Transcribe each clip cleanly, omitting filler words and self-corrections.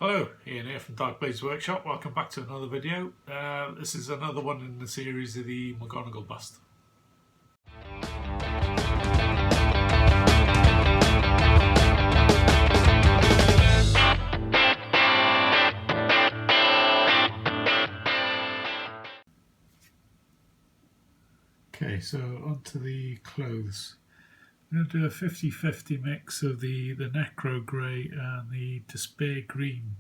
Hello, Ian here from Dark Blades Workshop. Welcome back to another video. This is another one in the series of the McGonagall Bust. Okay, so onto the clothes. I'm going to do a 50-50 mix of the Necro Grey and the Despair Green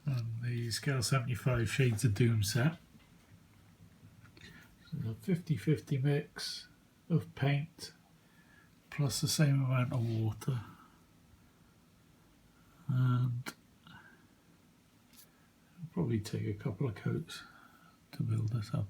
on the Scale 75 Shades of Doom set. So a 50-50 mix of paint plus the same amount of water. And I'll probably take a couple of coats to build this up.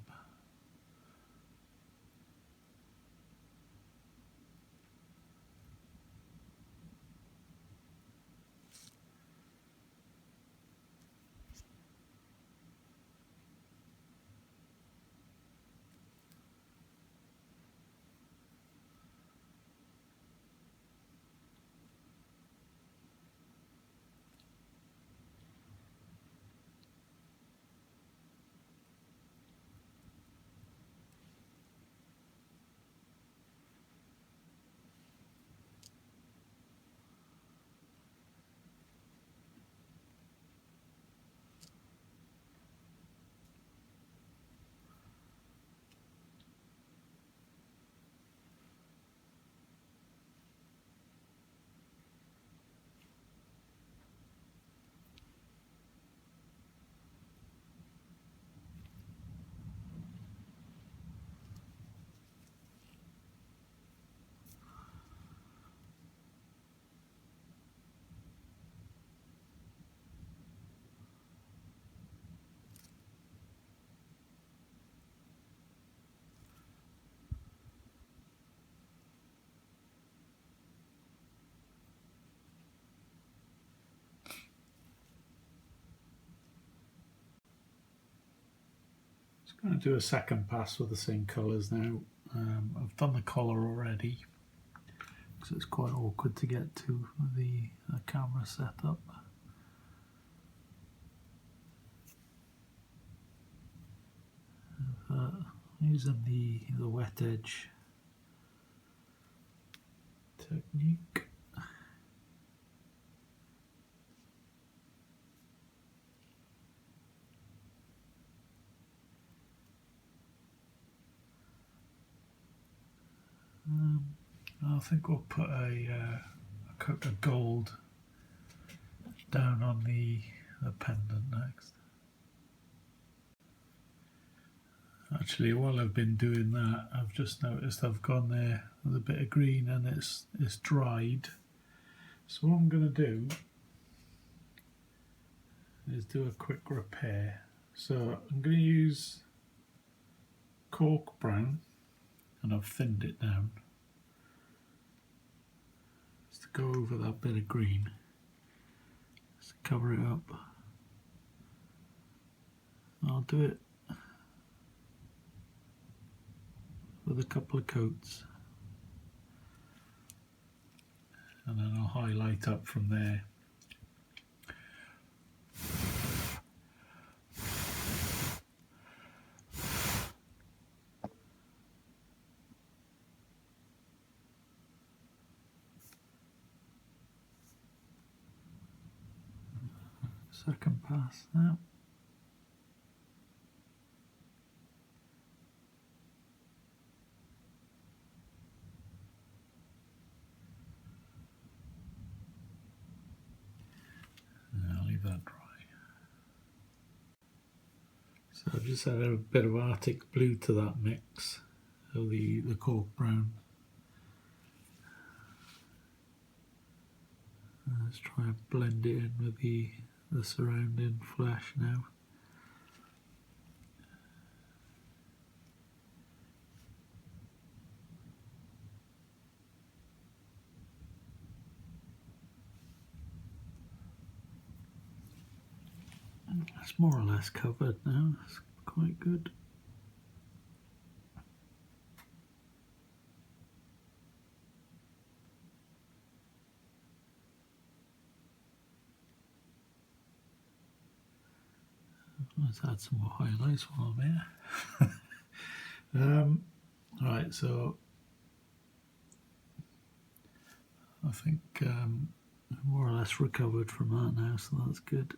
I'm going to do a second pass with the same colours now. I've done the collar already because it's quite awkward to get to the camera setup. Using the wet edge technique. I think we'll put a coat of gold down on the pendant next. Actually, while I've been doing that, I've just noticed I've gone there with a bit of green and it's dried. So what I'm going to do is do a quick repair. So I'm going to use cork brown, and I've thinned it down just to go over that bit of green, just to cover it up. I'll do it with a couple of coats, and then I'll highlight up from there. Second pass now. I'll leave that dry. So I've just added a bit of Arctic blue to that mix of the cork brown. Let's try and blend it in with the surrounding flesh now. It's more or less covered now, it's quite good. Let's add some more highlights while I'm here. Right, so I think more or less recovered from that now, so that's good.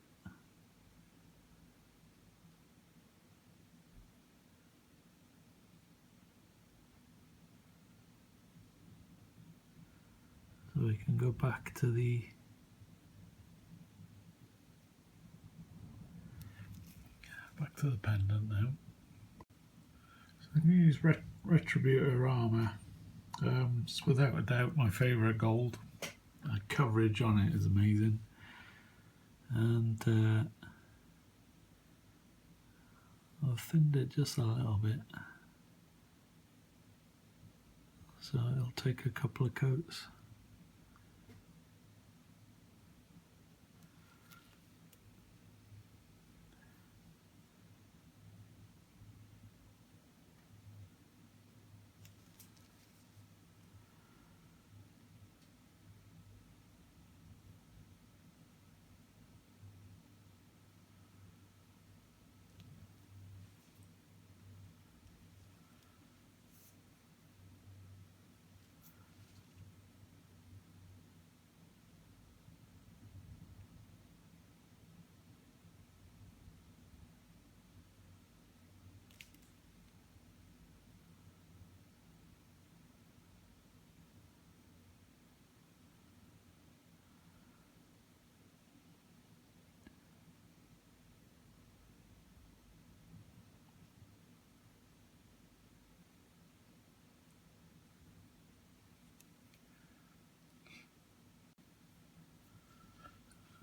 So we can go back to the pendant now. So I'm going to use Retributor armour. It's without a doubt my favourite gold. The coverage on it is amazing, and I've thinned it just a little bit, so it'll take a couple of coats.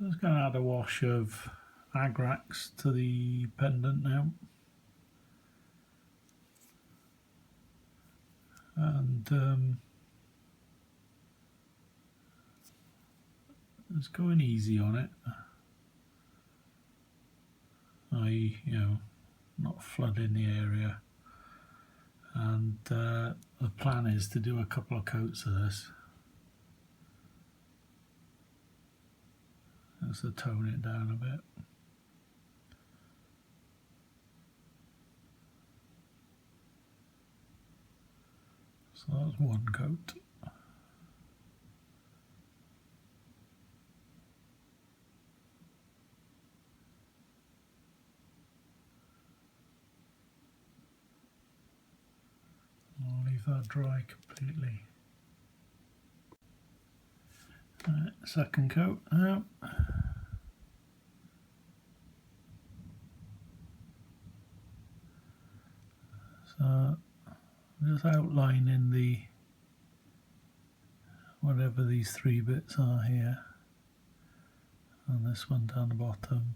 I'm just going to add a wash of Agrax to the pendant now, and just going easy on it. Not flooding the area, and the plan is to do a couple of coats of this. Just to tone it down a bit. So that's one coat. I'll leave that dry completely. Right, second coat now. So just outlining whatever these three bits are here, and this one down the bottom.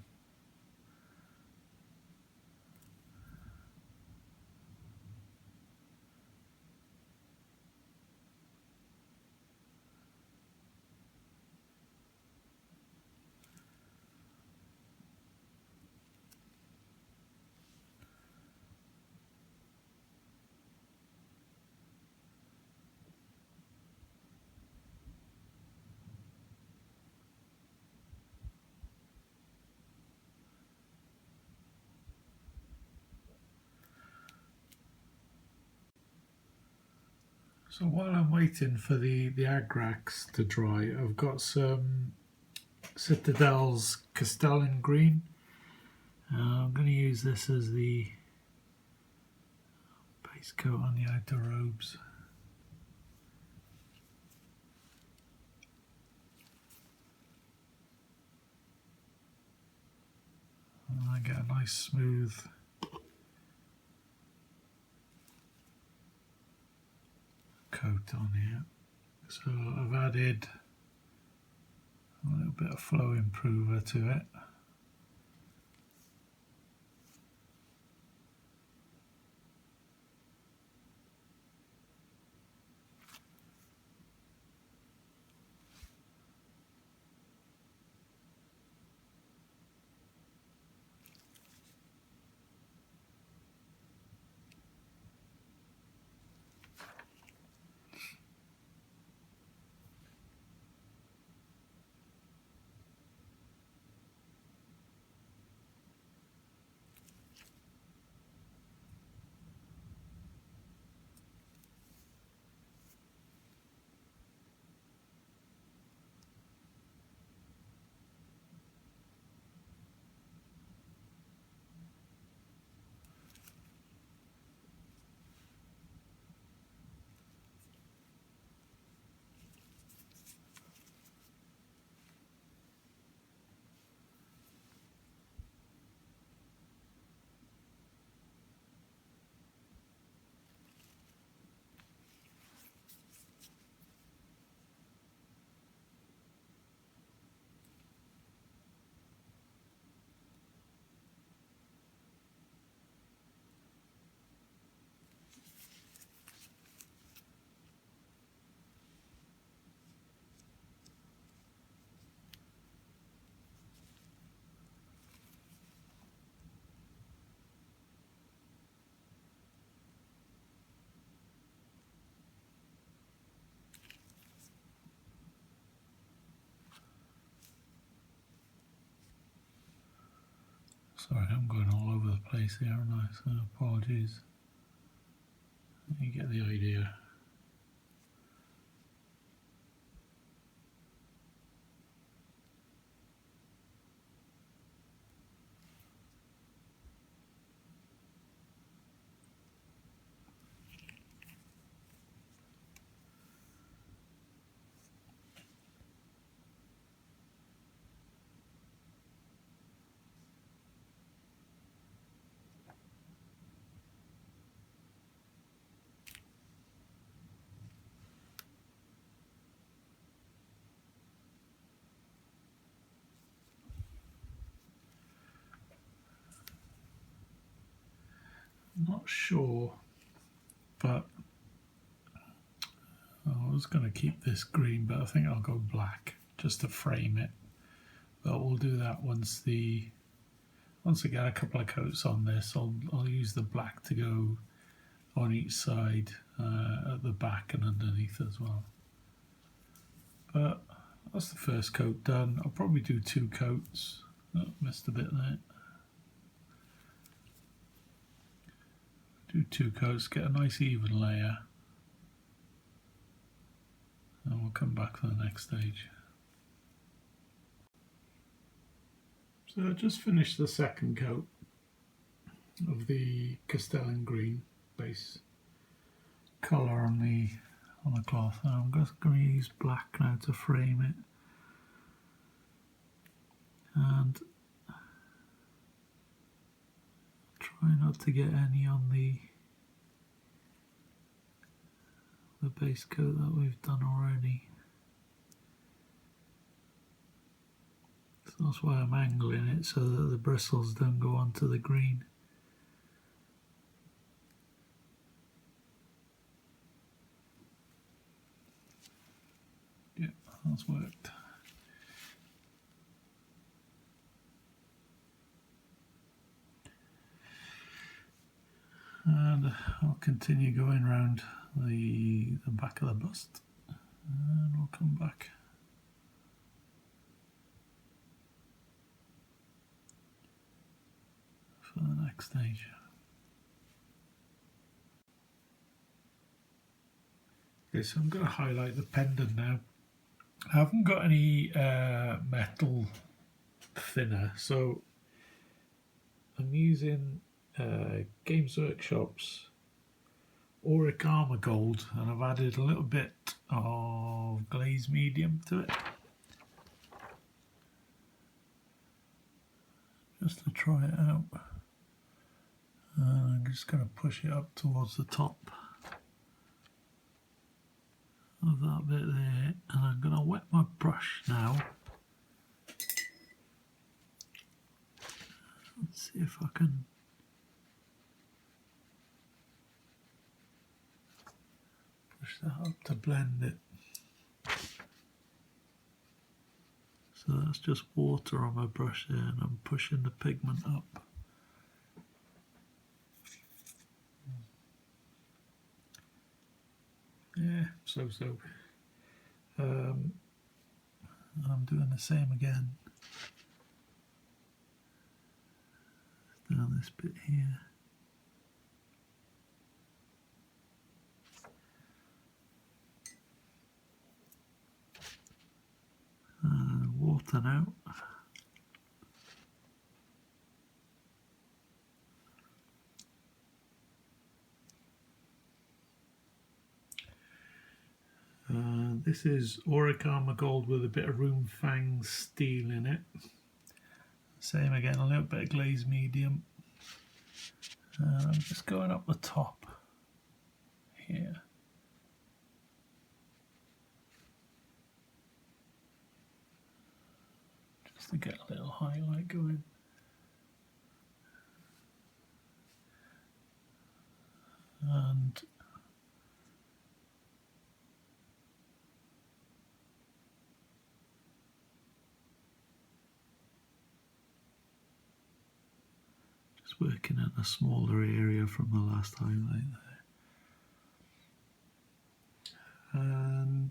So while I'm waiting for the Agrax to dry, I've got some Citadel's Castellan Green. I'm going to use this as the base coat on the outer robes. And I get a nice smooth coat on here. So I've added a little bit of flow improver to it. Sorry, I'm going all over the place here, aren't I? So apologies. You get the idea. I'm not sure, but I was going to keep this green, but I think I'll go black just to frame it. But we'll do that once I get a couple of coats on this. I'll use the black to go on each side, at the back and underneath as well. But that's the first coat done. I'll probably do 2 coats. Oh, missed a bit there. Do 2 coats, get a nice even layer, and we'll come back for the next stage. So I just finished the second coat of the Castellan green base colour on the cloth. And I'm just going to use black now to frame it, and try not to get any on the base coat that we've done already. So that's why I'm angling it, so that the bristles don't go onto the green. Yeah, that's worked. And I'll continue going around the back of the bust, and we'll come back. For the next stage. Okay, so I'm going to highlight the pendant now. I haven't got any metal thinner, so I'm using Games Workshop's Auric Armour Gold, and I've added a little bit of glaze medium to it, just to try it out. And I'm just going to push it up towards the top of that bit there, and I'm going to wet my brush now. Let's see if I can push that up to blend it. So that's just water on my brush there, and I'm pushing the pigment up. Yeah, so. I'm doing the same again. Down this bit here. Water now. This is Auric Armour Gold with a bit of Room Fang steel in it. Same again, a little bit of glaze medium. I'm just going up the top here. Just to get a little highlight going. And just working at a smaller area from the last highlight there. And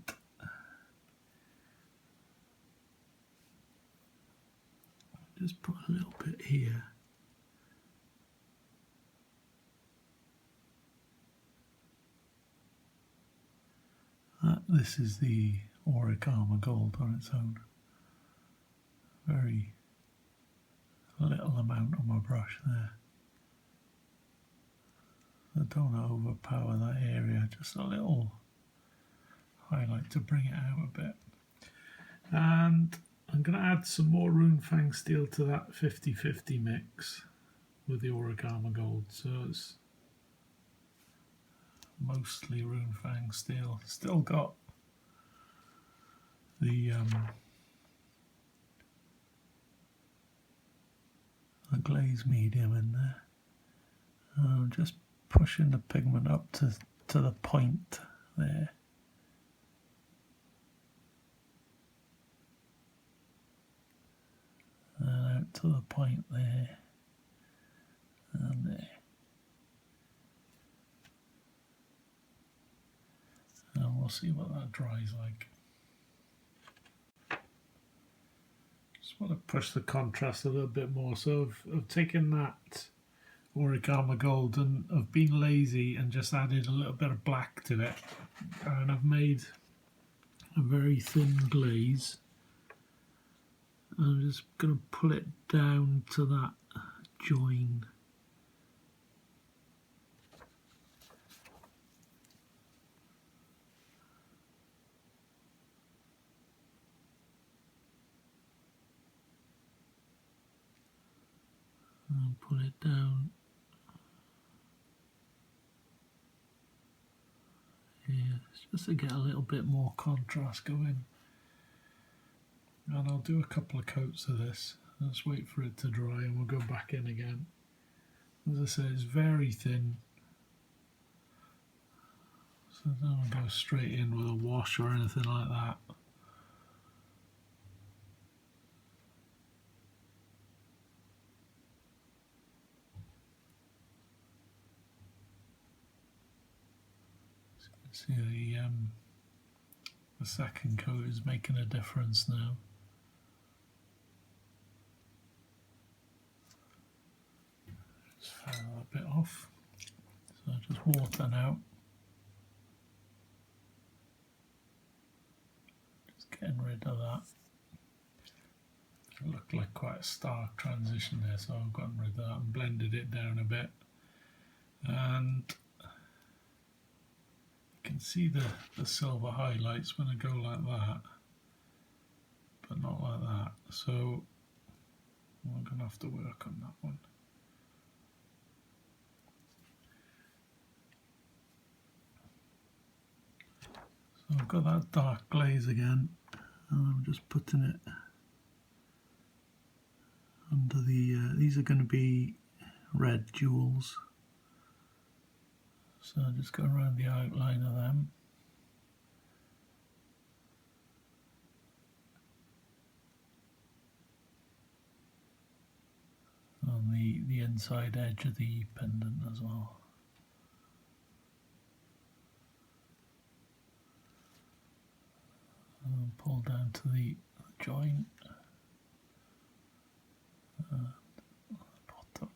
just put a little bit here. this is the auric armour gold on its own. Very little amount on my brush there. I don't want to overpower that area, just a little highlight to bring it out a bit. And I'm going to add some more Runefang steel to that 50-50 mix with the auric armour gold. So it's mostly Runefang steel. Still got the glaze medium in there. I'm just pushing the pigment up to the point there. And out to the point there. And there. And we'll see what that dries like. Just want to push the contrast a little bit more. So I've taken that auric armour gold and I've been lazy and just added a little bit of black to it. And I've made a very thin glaze. I'm just going to pull it down to that join. And pull it down. Yeah, just to get a little bit more contrast going. And I'll do a couple of coats of this. Let's wait for it to dry and we'll go back in again. As I say, it's very thin. So I don't want to go straight in with a wash or anything like that. So you can see the second coat is making a difference now. Just file that bit off. So just water now. Just getting rid of that. It looked like quite a stark transition there, so I've gotten rid of that and blended it down a bit. And you can see the silver highlights when I go like that, but not like that. So I'm going to have to work on that one. So I've got that dark glaze again, and I'm just putting it under the, these are going to be red jewels. So I'm just going around the outline of them. On the inside edge of the pendant as well. And pull down to the joint. Bottom.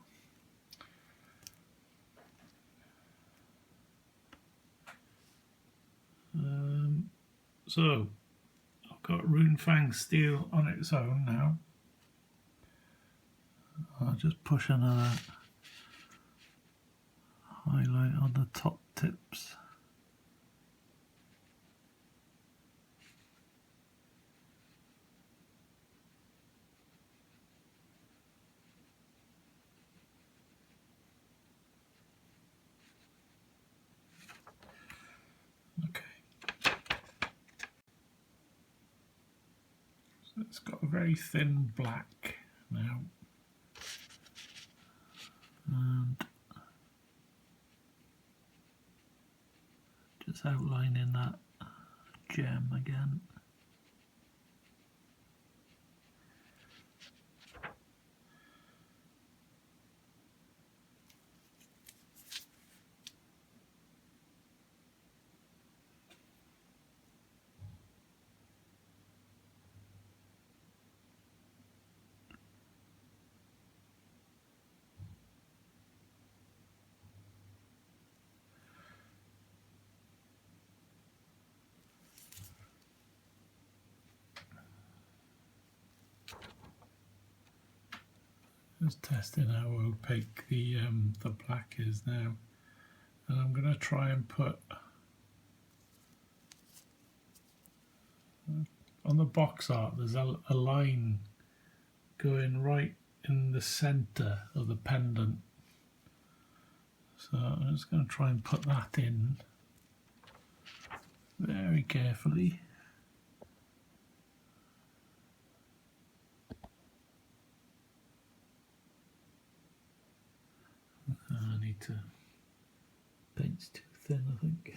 So I've got Runefang steel on its own now. I'll just push another highlight on the top tips. Okay. So it's got a very thin black now. And just outlining that gem again. Just testing how opaque the black is now, and I'm going to try and put on the box art. There's a line going right in the centre of the pendant, so I'm just going to try and put that in very carefully. I need to paint's too thin, I think.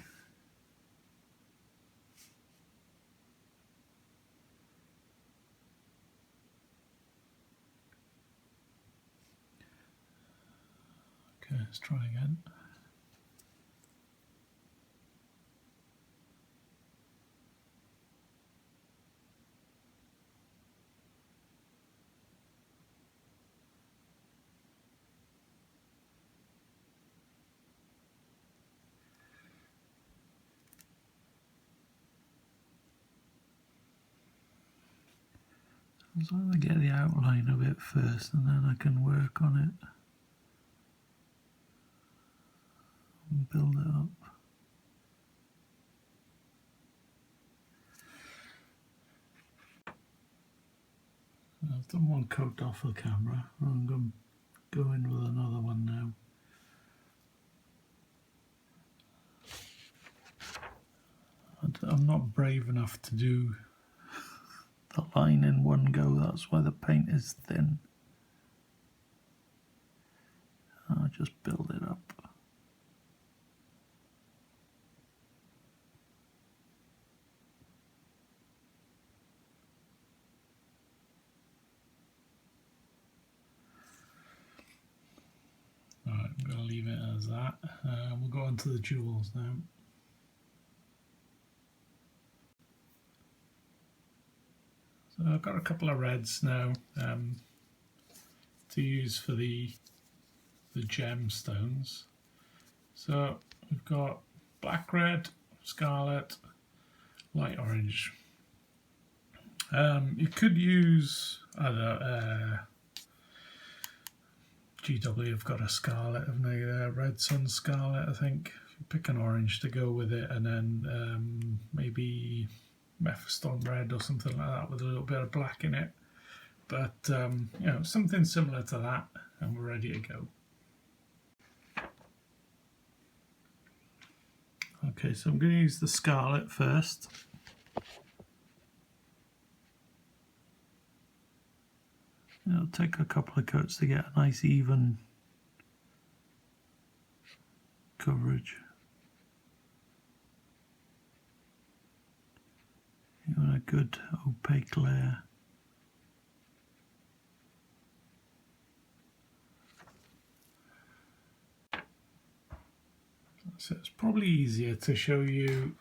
Okay, let's try again. As long as I get the outline of it first, and then I can work on it and build it up. I've done one coat off the camera. I'm going to go in with another one now. I'm not brave enough to do the line in one go, that's why the paint is thin. I'll just build it up. Alright, I'm going to leave it as that. We'll go on to the jewels now. So I've got a couple of reds now to use for the gemstones. So we've got black, red, scarlet, light orange. You could use GW have got a scarlet, haven't they? Red Sun Scarlet, I think. If you pick an orange to go with it, and then maybe Mephiston Red or something like that with a little bit of black in it. But you know, something similar to that, and we're ready to go. Okay, so I'm going to use the scarlet first. It'll take a couple of coats to get a nice even coverage. You want a good opaque layer. So it's probably easier to show you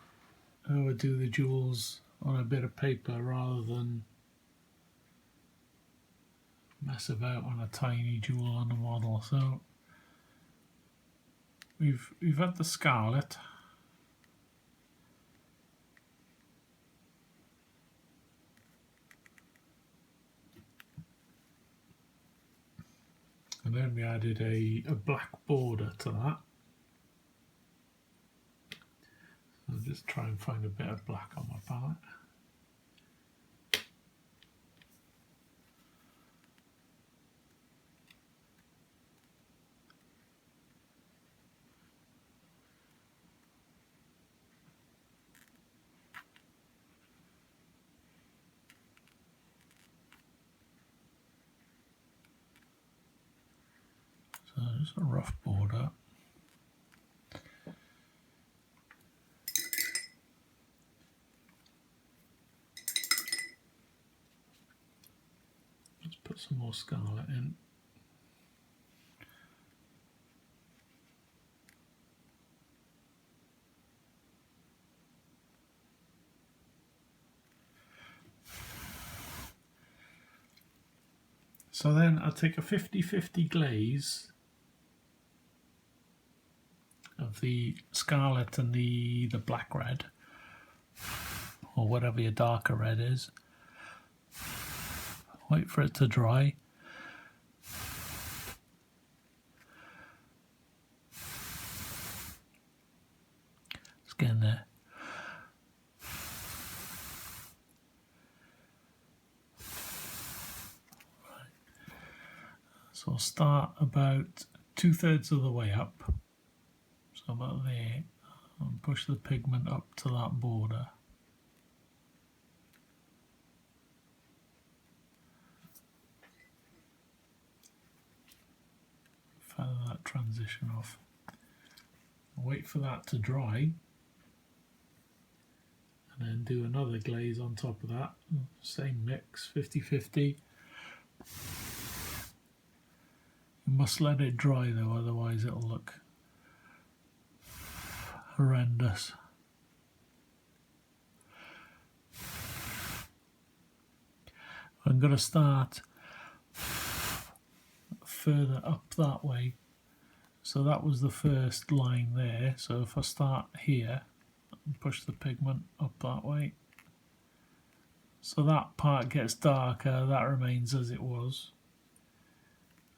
how I do the jewels on a bit of paper rather than mess about on a tiny jewel on a model. So we've had the scarlet. And then we added a black border to that. So I'll just try and find a bit of black on my palette. So just a rough border. Let's put some more scarlet in. So then I'll take a 50-50 glaze of the scarlet and the black red, or whatever your darker red is. Wait for it to dry. So I'll start about 2/3 of the way up, so about there, and push the pigment up to that border. Feather that transition off. Wait for that to dry, and then do another glaze on top of that. Same mix, 50-50. You must let it dry though, otherwise it'll look horrendous. I'm going to start further up that way. So that was the first line there. So if I start here and push the pigment up that way, so that part gets darker, that remains as it was.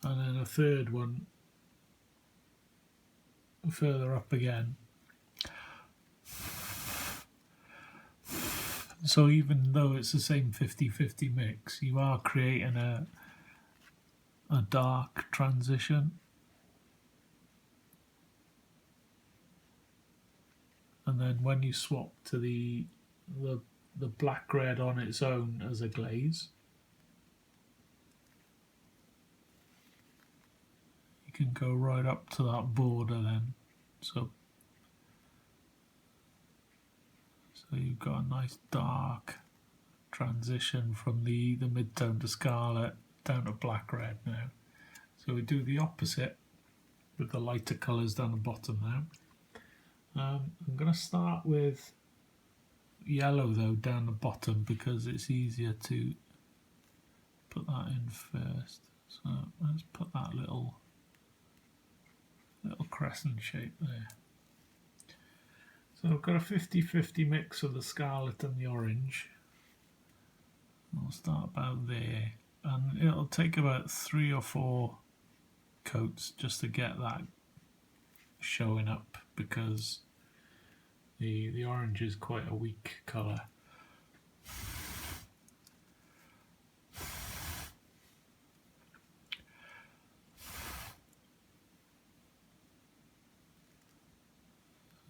And then a third one further up again. So even though it's the same 50-50 mix, you are creating a dark transition. And then when you swap to the black red on its own as a glaze, you can go right up to that border then. So you've got a nice dark transition from the mid-tone to scarlet down to black red now. So we do the opposite with the lighter colours down the bottom now. I'm going to start with yellow though down the bottom because it's easier to put that in first. So let's put that little crescent shape there. So I've got a 50-50 mix of the scarlet and the orange. I'll start about there, and it'll take about 3 or 4 coats just to get that showing up because the orange is quite a weak colour.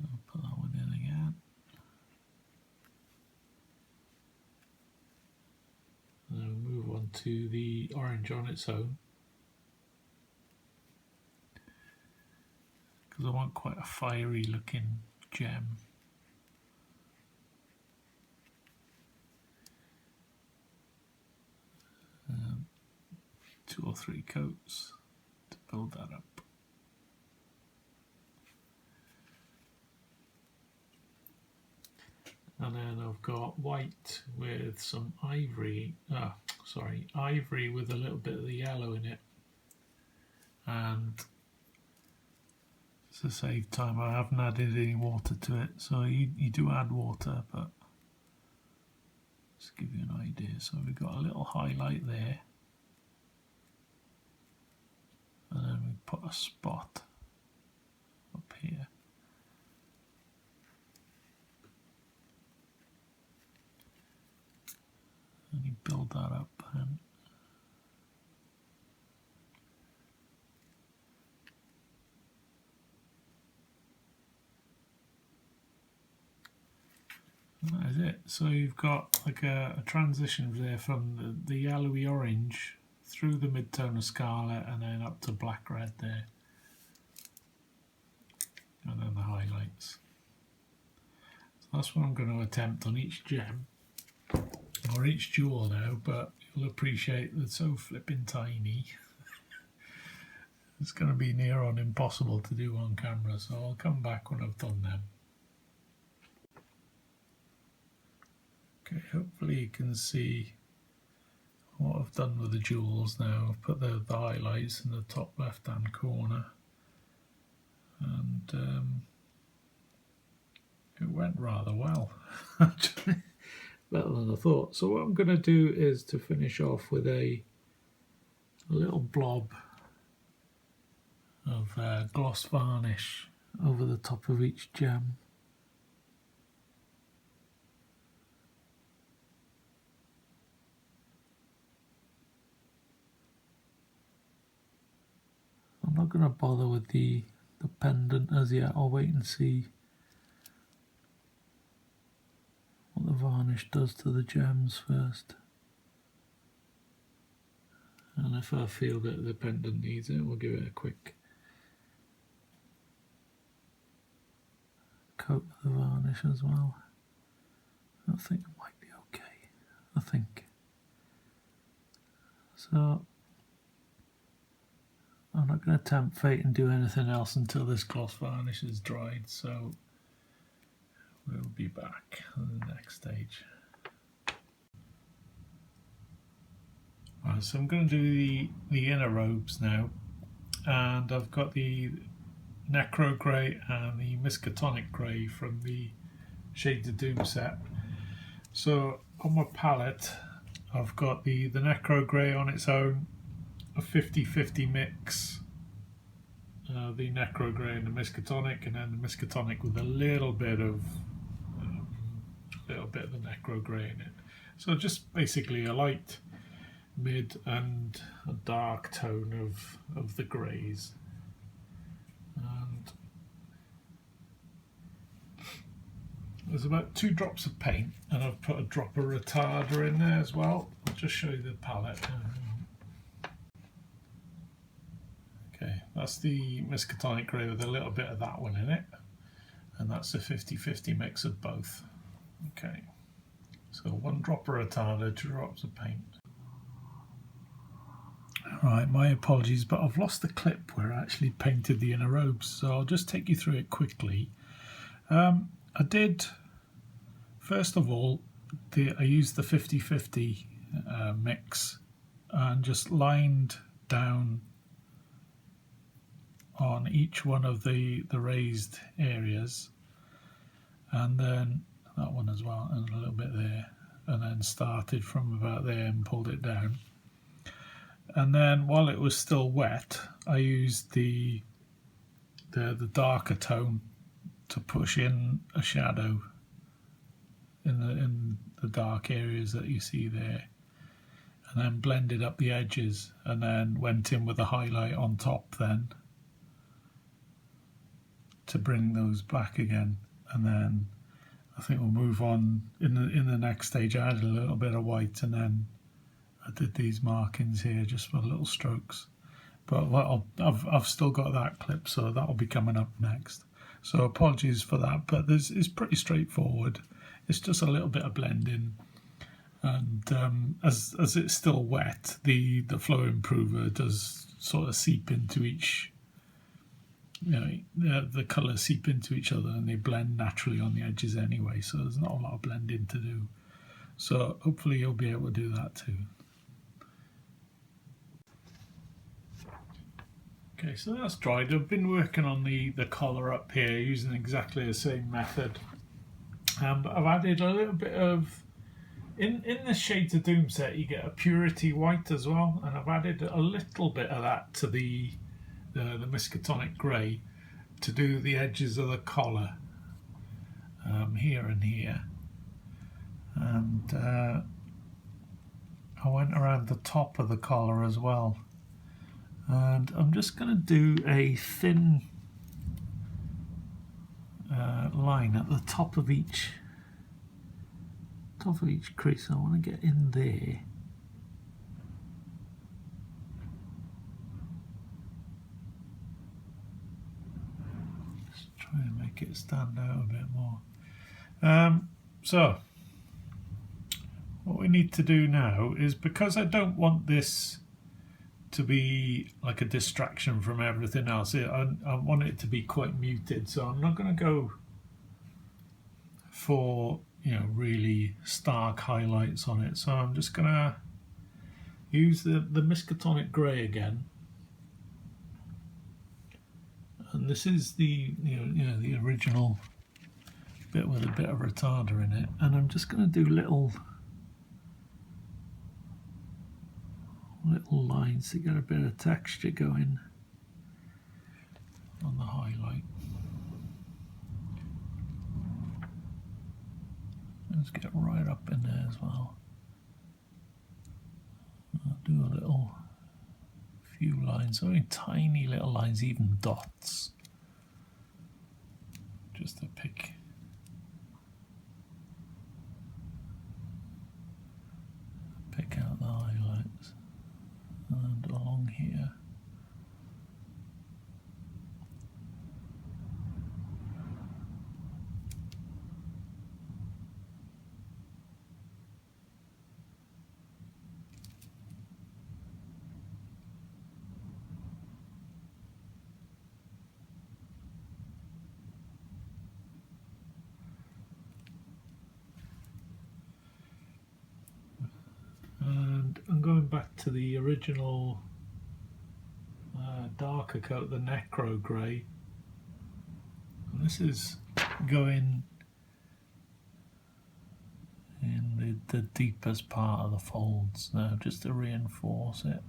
I'll put that one in again. And then we'll move on to the orange on its own, because I want quite a fiery looking gem. 2 or 3 coats to build that up. And then I've got white with some ivory, ivory with a little bit of the yellow in it. And to save time, I haven't added any water to it. So you do add water, but just to give you an idea. So we've got a little highlight there. And then we put a spot up here. And you build that up and that is it. So you've got like a transition there from the yellowy orange through the mid-tone of scarlet and then up to black red there. And then the highlights. So that's what I'm going to attempt on each gem. Or each jewel now, but you'll appreciate that it's so flipping tiny. It's going to be near on impossible to do on camera, so I'll come back when I've done them. Okay, hopefully you can see what I've done with the jewels now. I've put the highlights in the top left hand corner, and it went rather well actually. Better than I thought. So what I'm going to do is to finish off with a little blob of gloss varnish over the top of each gem. not going to bother with the pendant as yet. I'll wait and see what the varnish does to the gems first. And if I feel that the pendant needs it, we'll give it a quick coat of the varnish as well. I think it might be okay. I think. So I'm not going to tempt fate and do anything else until this gloss varnish is dried, so we'll be back on the next stage. Right, so I'm going to do the inner robes now, and I've got the Necro Grey and the Miskatonic Grey from the Shades of Doom set. So on my palette I've got the Necro Grey on its own, a 50-50 mix, the Necro Grey and the Miskatonic, and then the Miskatonic with a little bit of the Necro Grey in it. So just basically a light, mid and a dark tone of the greys. And there's about 2 drops of paint, and I've put a drop of retarder in there as well. I'll just show you the palette. Okay, that's the Miskatonic Grey with a little bit of that one in it, and that's a 50-50 mix of both. Okay, so 1 drop of retarder, 2 drops of paint. Right, my apologies, but I've lost the clip where I actually painted the inner robes, so I'll just take you through it quickly. I did, first of all, I used the 50-50 mix and just lined down on each one of the raised areas, and then that one as well, and a little bit there, and then started from about there and pulled it down. And then while it was still wet, I used the darker tone to push in a shadow in the dark areas that you see there, and then blended up the edges, and then went in with a highlight on top then to bring those back again. And then I think we'll move on in the next stage. I added a little bit of white, and then I did these markings here just for little strokes. But I've still got that clip, so that'll be coming up next. So apologies for that, but it's pretty straightforward. It's just a little bit of blending, and as it's still wet, the flow improver does sort of seep into each. The colours seep into each other, and they blend naturally on the edges anyway. So there's not a lot of blending to do. So hopefully you'll be able to do that too. Okay, so that's dried. I've been working on the collar up here using exactly the same method. But I've added a little bit of, in the Shades of Doom set you get a purity white as well, and I've added a little bit of that to the Miskatonic Grey to do the edges of the collar here and here. And I went around the top of the collar as well. And I'm just going to do a thin line at the top of each crease. I want to get in there. Just try and make it stand out a bit more. So what we need to do now is, because I don't want this to be like a distraction from everything else, I want it to be quite muted, so I'm not going to go for really stark highlights on it. So I'm just going to use the Miskatonic Grey again, and this is the the original bit with a bit of retarder in it, and I'm just going to do little lines to get a bit of texture going on the highlight. Let's get right up in there as well. I'll do a few lines, only tiny little lines, even dots, just to pick out the highlights. And along here, and I'm going back to the original darker coat, the Necro Grey, and this is going in the deepest part of the folds now, just to reinforce it.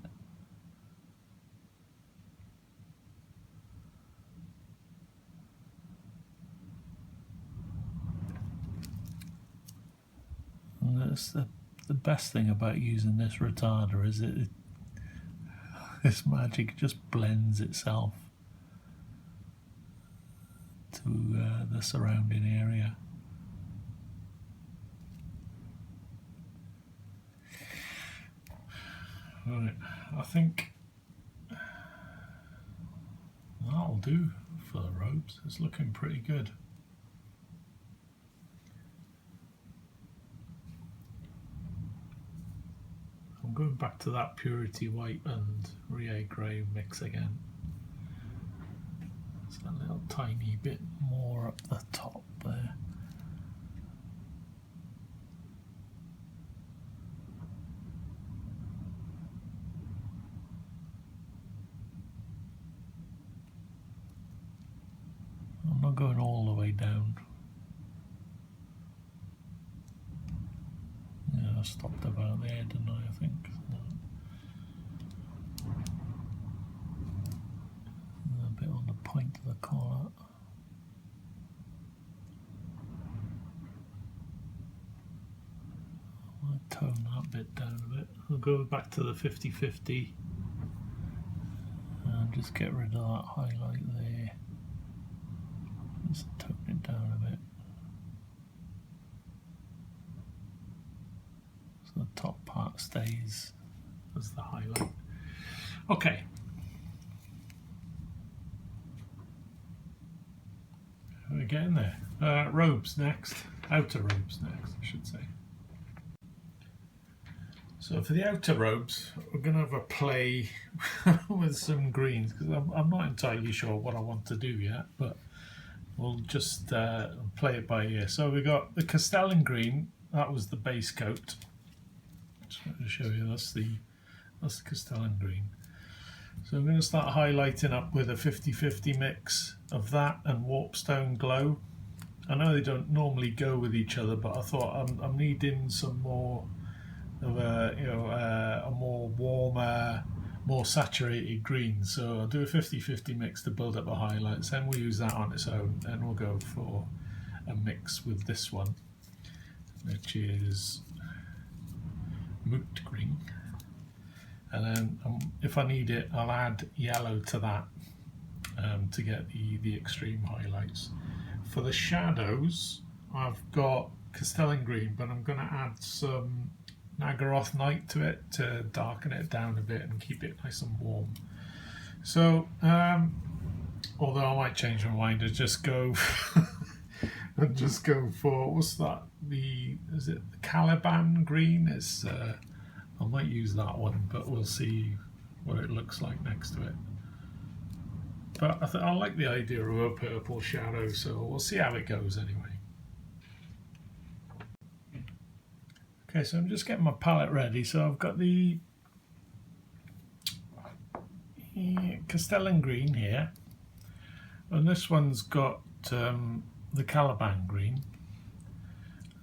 And that's the best thing about using this retarder, is this magic just blends itself to the surrounding area. Right, I think that'll do for the robes. It's looking pretty good. I'm going back to that Purity White and Rie Grey mix again. It's a little tiny bit more up the top there. I'm not going all the way down. Yeah, I stopped about there, didn't I think? A bit on the point of the collar. I might tone that bit down a bit. I'll go back to the 50-50 and just get rid of that highlight there. Just tone it down a bit. So the top part stays as the highlight. Okay. We're getting there. Robes next. Outer robes next, I should say. So for the outer robes, we're going to have a play with some greens, because I'm not entirely sure what I want to do yet, but we'll just play it by ear. So we got the Castellan green. That was the base coat. Just want to show you that's the Castellan green. So I'm going to start highlighting up with a 50-50 mix of that and Warpstone Glow. I know they don't normally go with each other, but I thought I'm needing some more of a more warmer, more saturated green. So I'll do a 50-50 mix to build up the highlights, then we'll use that on its own, and we'll go for a mix with this one, which is Moot Green. And then if I need it, I'll add yellow to that to get the extreme highlights. For the shadows, I've got Castellan green, but I'm going to add some Nagaroth Knight to it to darken it down a bit and keep it nice and warm. So, although I might change my mind and just go and just go for, what's that? Is it the Caliban green? It's I might use that one, but we'll see what it looks like next to it. But I like the idea of a purple shadow, so we'll see how it goes anyway. Okay, so I'm just getting my palette ready. So I've got the Castellan green here, and this one's got the Caliban green.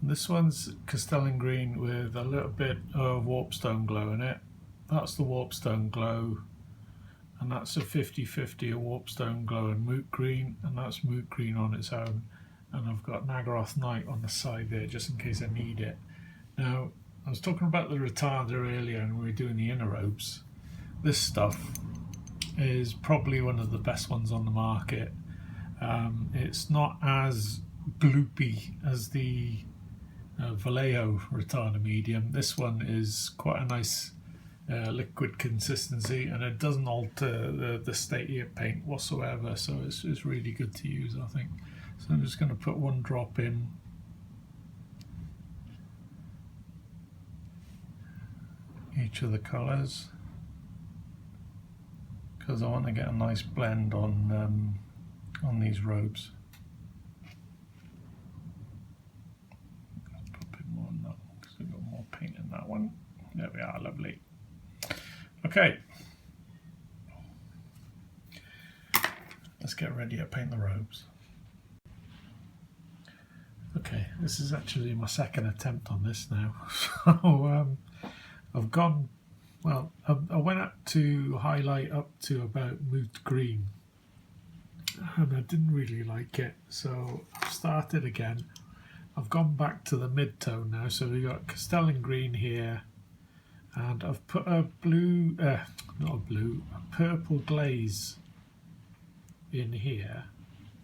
And this one's Castellan green with a little bit of Warpstone Glow in it. That's the Warpstone Glow, and that's a 50-50 of Warpstone Glow and Moot Green, and that's Moot Green on its own. And I've got Nagaroth Knight on the side there just in case I need it. Now, I was talking about the retarder earlier and we were doing the inner robes. This stuff is probably one of the best ones on the market. It's not as gloopy as the Vallejo retarder medium. This one is quite a nice liquid consistency, and it doesn't alter the state of your paint whatsoever, so it's really good to use, I think. So I'm just going to put one drop in each of the colours because I want to get a nice blend on these robes. Let's put a bit more on that one because we've got more paint in that one. There we are, lovely. Okay, let's get ready to paint the robes. Okay, this is actually my second attempt on this now. So I've gone, well, I went up to highlight up to about moot green and I didn't really like it, so I've started again. I've gone back to the mid-tone now, so we've got Castellan green here, and I've put a blue, not a blue, a purple glaze in here,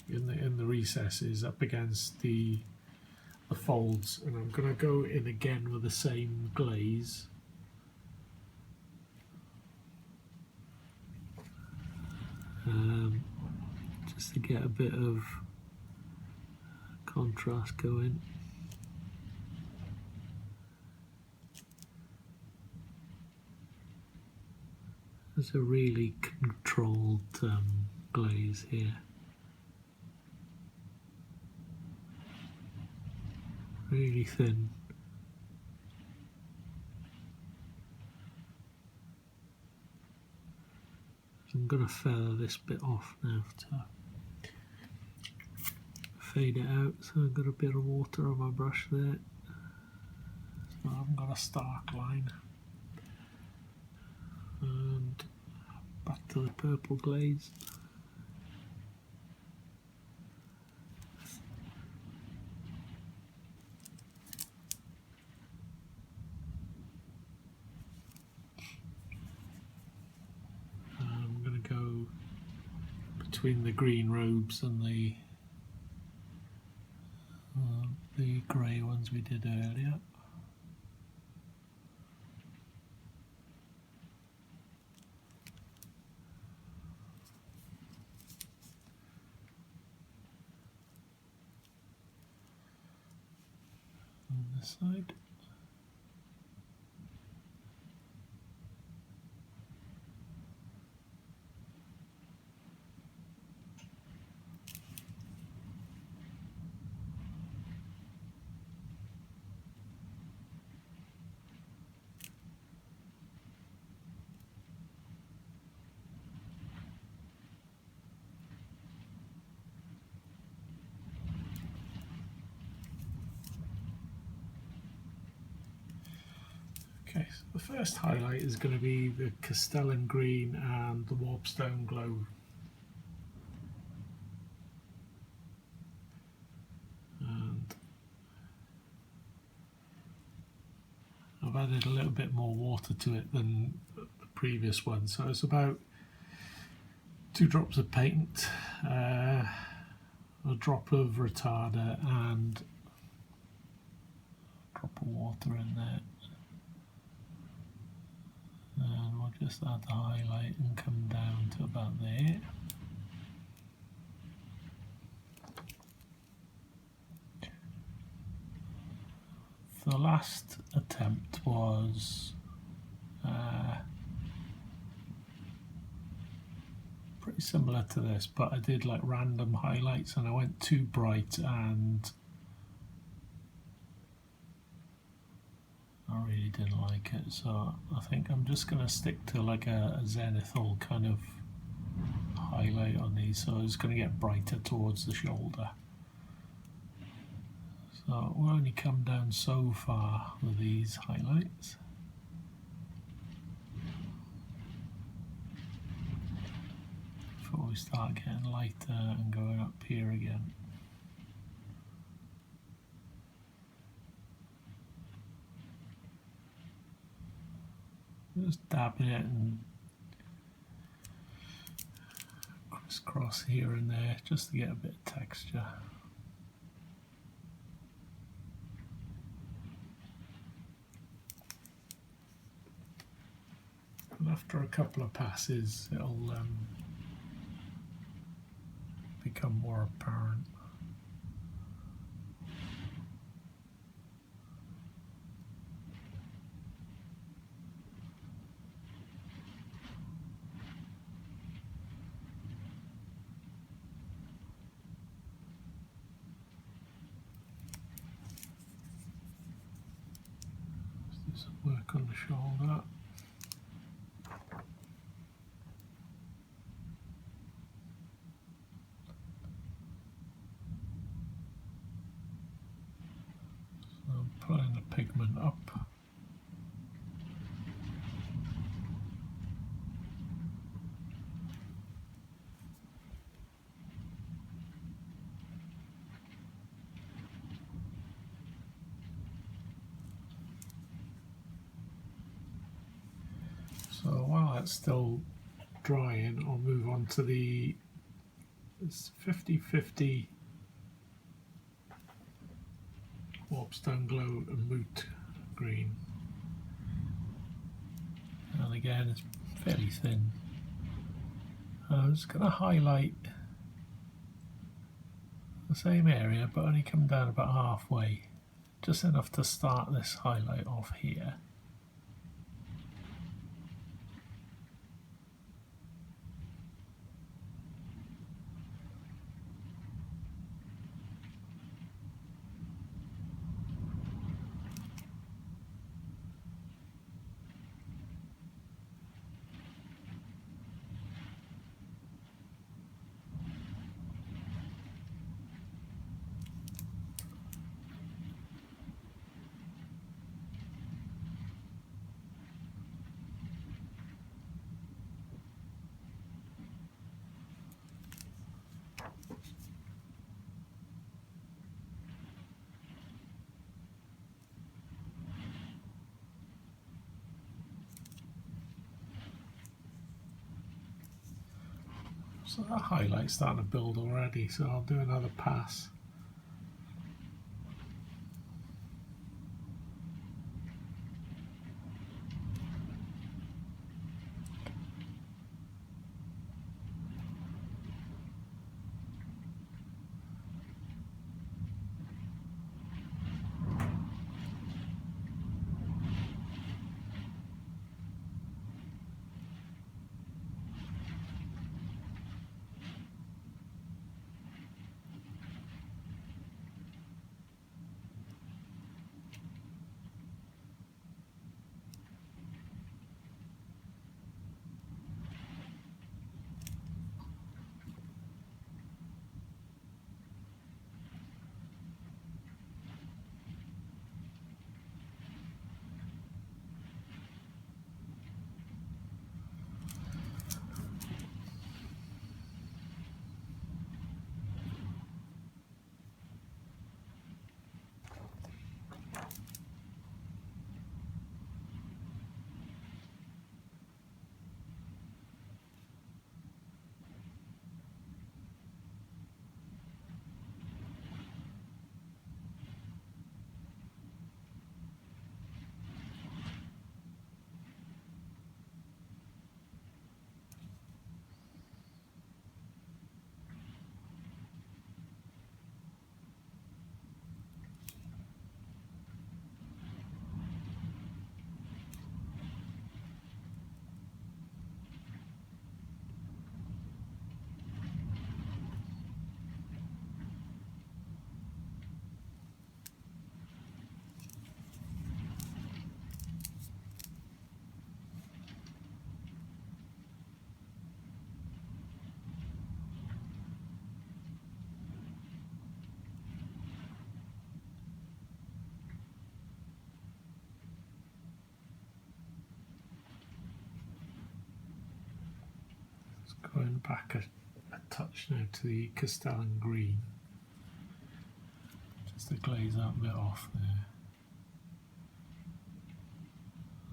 in the recesses up against the folds, and I'm going to go in again with the same glaze. Just to get a bit of contrast going. There's a really controlled glaze here. Really thin. I'm going to feather this bit off now to fade it out, so I've got a bit of water on my brush there. So I haven't got a stark line. And back to the purple glaze. I'm going to go between the green robes and the grey ones we did earlier. On this side. Okay, so the first highlight is going to be the Castellan green and the Warpstone glow. And I've added a little bit more water to it than the previous one, so it's about 2 drops of paint, a drop of retarder and a drop of water in there. And we'll just add the highlight and come down to about there. The last attempt was pretty similar to this, but I did like random highlights and I went too bright and I really didn't like it, so I think I'm just going to stick to like a zenithal kind of highlight on these, so it's going to get brighter towards the shoulder. So we'll only come down so far with these highlights. Before we start getting lighter and going up here again. Just dabbing it and just cross here and there just to get a bit of texture. And after a couple of passes it'll become more apparent. Let's do some work on the shoulder. Pulling the pigment up. So while that's still drying, I'll move on to the 50/50 Warpstone Glow and Moot green, and again it's fairly thin. I'm just going to highlight the same area but only come down about halfway, just enough to start this highlight off here. So that highlight's starting to build already, so I'll do another pass. Going back a touch now to the Castellan green, just to glaze that bit off there.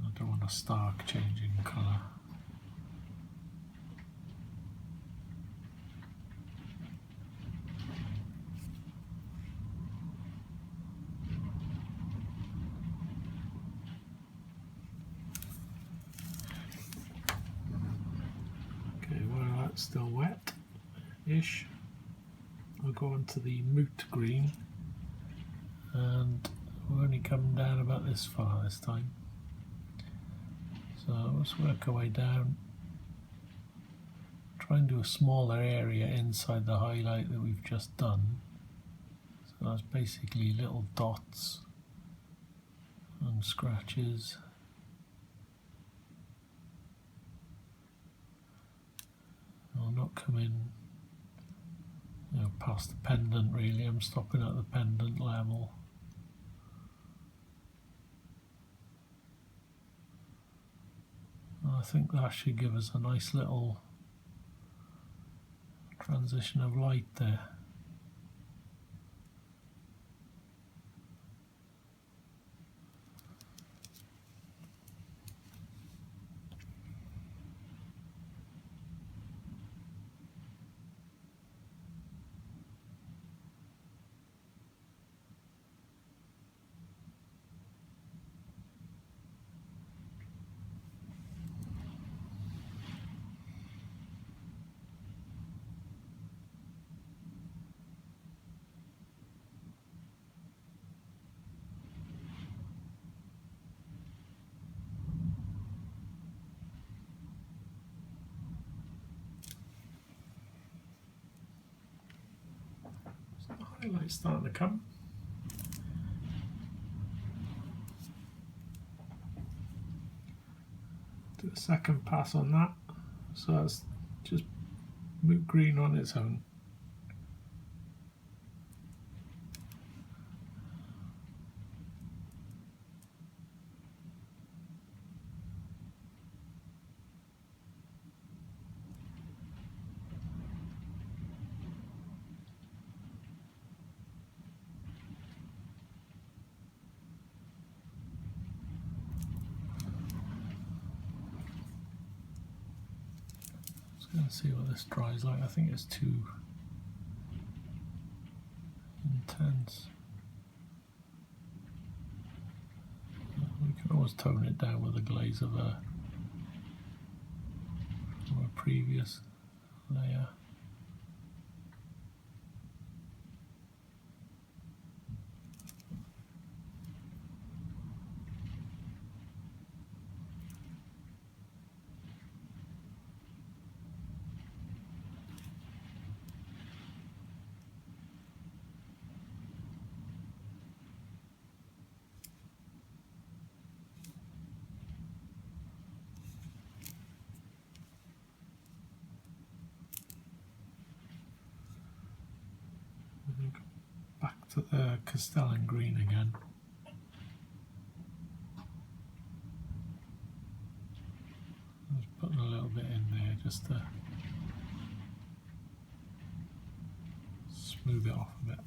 I don't want a stark change in colour. still wet-ish. I'll go on to the moot green, and we're only coming down about this far this time. So let's work our way down. Try and do a smaller area inside the highlight that we've just done. So that's basically little dots and scratches. I'll not come in, past the pendant really. I'm stopping at the pendant level. I think that should give us a nice little transition of light there. Highlight's starting to come. Do a second pass on that. So that's just moot green on its own. Let's see what this dries like. I think it's too intense. We can always tone it down with a glaze of a previous layer. Back to the Castellan green again. Just putting a little bit in there just to smooth it off a bit.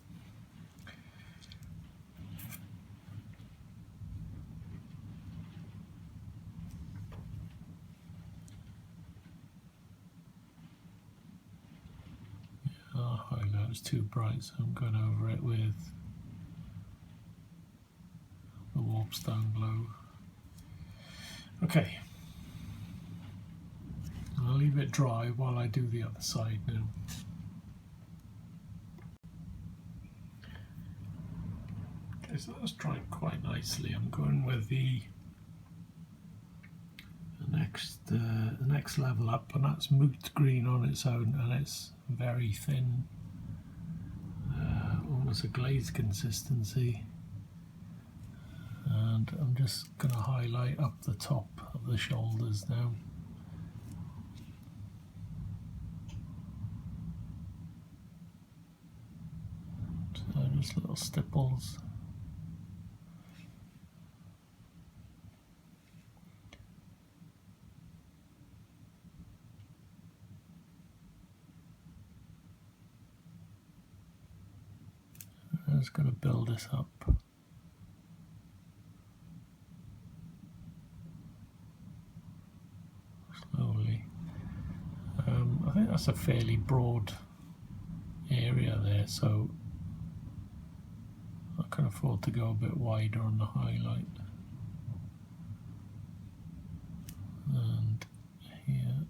Our highlight is too bright, so I'm going over it with the warpstone glow. Okay, I'll leave it dry while I do the other side now. Okay, so that's dried quite nicely. I'm going with the next level up, and that's moot green on its own, and it's very thin, almost a glazed consistency. And I'm just going to highlight up the top of the shoulders now. So just little stipples. I'm just going to build this up. Slowly. I think that's a fairly broad area there, so I can afford to go a bit wider on the highlight. And here.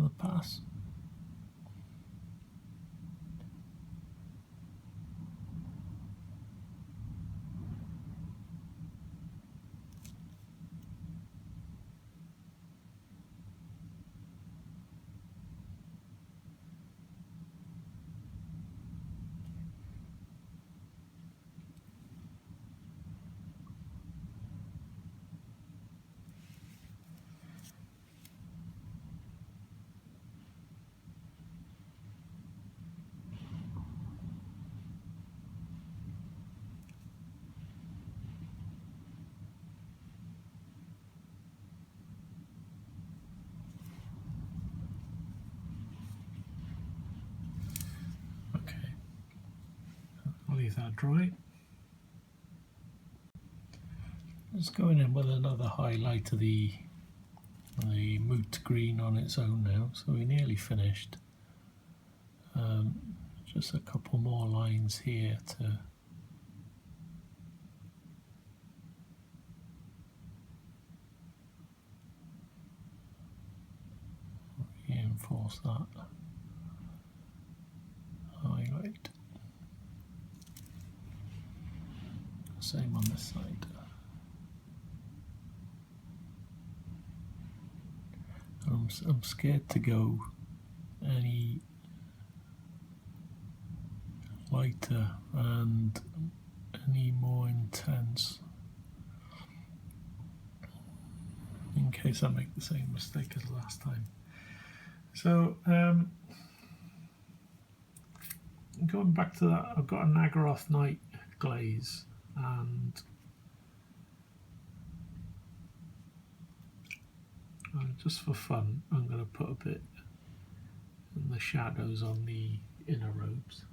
the pass. I'll leave that dry. Just going in with another highlight of the moot green on its own now, so we're nearly finished. Just a couple more lines here to reinforce that highlight. Same on this side. I'm scared to go any lighter and any more intense in case I make the same mistake as last time. So going back to that, I've got a Nagaroth Knight glaze, and just for fun I'm going to put a bit in the shadows on the inner robes.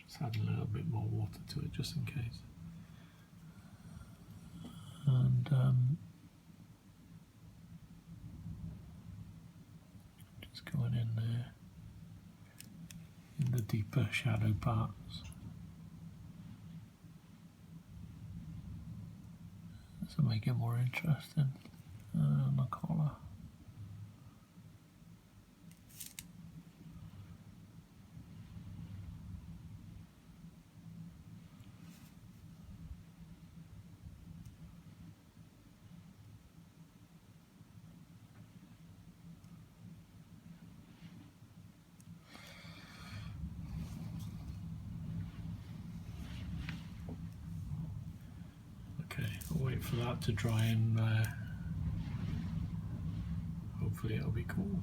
Just add a little bit more water to it just in case. And just going in there in the deeper shadow parts. To make it more interesting. The collar. Okay, I'll wait for that to dry and hopefully it'll be cool.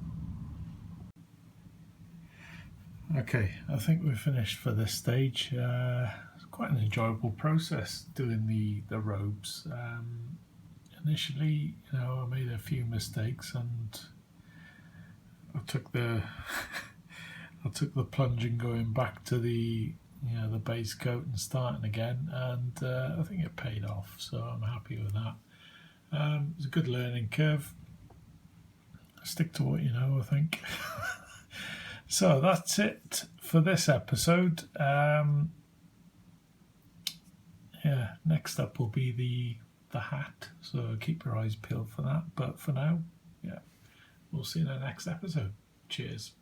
Okay, I think we're finished for this stage. It's quite an enjoyable process doing the robes. Initially, I made a few mistakes and I took the plunge in going back to the base coat and starting again, and I think it paid off, so I'm happy with that. It's a good learning curve. Stick to what you know, I think. So that's it for this episode. Next up will be the hat, so keep your eyes peeled for that. But for now, we'll see you in the next episode. Cheers.